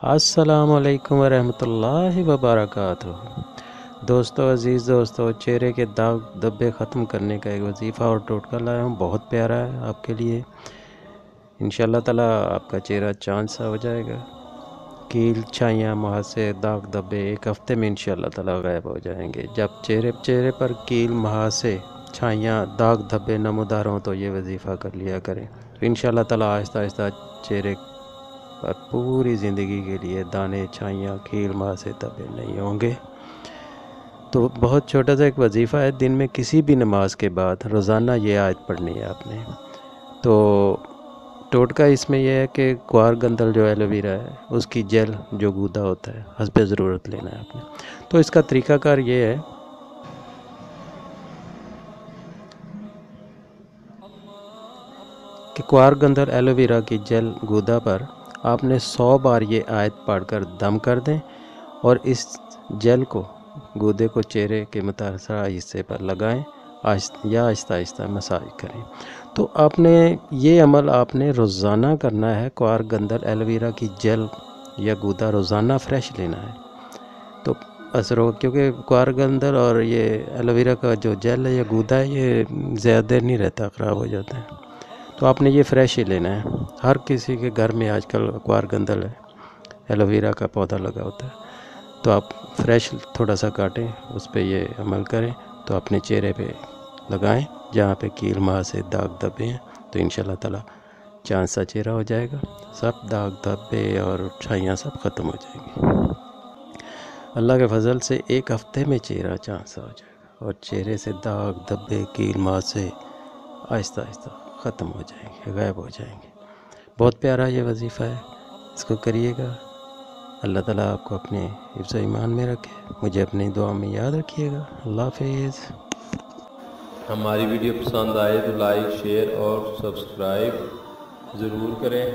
السلام علیکم ورحمۃ اللہ وبرکاتہ۔ دوستو عزیز دوستو، چہرے کے داغ دھبے ختم کرنے کا ایک وظیفہ اور ٹوٹکا لایا ہوں، بہت پیارا ہے آپ کے لیے۔ انشاءاللہ تعالی آپ کا چہرہ چاند سا ہو جائے گا۔ کیل، چھائیاں، مہاسے، داغ دھبے ایک ہفتے میں انشاءاللہ تعالی غائب ہو جائیں گے۔ جب چہرے پر کیل، مہاسے، چھائیاں، داغ دھبے نمودار ہوں تو یہ وظیفہ کر لیا کریں، تو انشاءاللہ تعالی آہستہ آہستہ چہرے پر پوری زندگی کے لیے دانے، چھائیاں، کیل، مہاسے، دھبے نہیں ہوں گے۔ تو بہت چھوٹا سا ایک وظیفہ ہے، دن میں کسی بھی نماز کے بعد روزانہ یہ آیت پڑھنی ہے آپ نے۔ تو ٹوٹکا اس میں یہ ہے کہ کوار گندل جو ایلو ویرا ہے اس کی جیل جو گودا ہوتا ہے حسب ضرورت لینا ہے آپ نے۔ تو اس کا طریقہ کار یہ ہے کہ کوار گندل ایلو ویرا کی جیل گودا پر آپ نے 100 بار یہ آیت پڑھ کر دم کر دیں اور اس جیل کو گودے کو چہرے کے متاثرہ حصے پر لگائیں یا آہستہ آہستہ مساج کریں۔ تو آپ نے یہ عمل آپ نے روزانہ کرنا ہے۔ کوار گندل ایلو ویرا کی جیل یا گودا روزانہ فریش لینا ہے تو اثر ہو، کیونکہ کوار گندل اور یہ ایلو ویرا کا جو جیل ہے یا گودا ہے یہ زیادہ دیر نہیں رہتا، خراب ہو جاتا ہے۔ تو آپ نے یہ فریش ہی لینا ہے۔ ہر کسی کے گھر میں آج کل کوار گندل ہے، ایلو ویرا کا پودا لگا ہوتا ہے، تو آپ فریش تھوڑا سا کاٹیں، اس پہ یہ عمل کریں تو اپنے چہرے پہ لگائیں جہاں پہ کیل، مہاسے، داغ دھبے ہیں، تو انشاءاللہ تعالی چاند سا چہرہ ہو جائے گا، سب داغ دھبے اور چھائیاں سب ختم ہو جائیں گی۔ اللہ کے فضل سے ایک ہفتے میں چہرہ چاند سا ہو جائے گا اور چہرے سے داغ دھبے، کیل، مہاسے آہستہ آہستہ ختم ہو جائیں گے، غائب ہو جائیں گے۔ بہت پیارا یہ وظیفہ ہے، اس کو کریے گا۔ اللہ تعالیٰ آپ کو اپنے حفظ و ایمان میں رکھے، مجھے اپنی دعا میں یاد رکھیے گا۔ اللہ حافظ۔ ہماری ویڈیو پسند آئے تو لائک، شیئر اور سبسکرائب ضرور کریں۔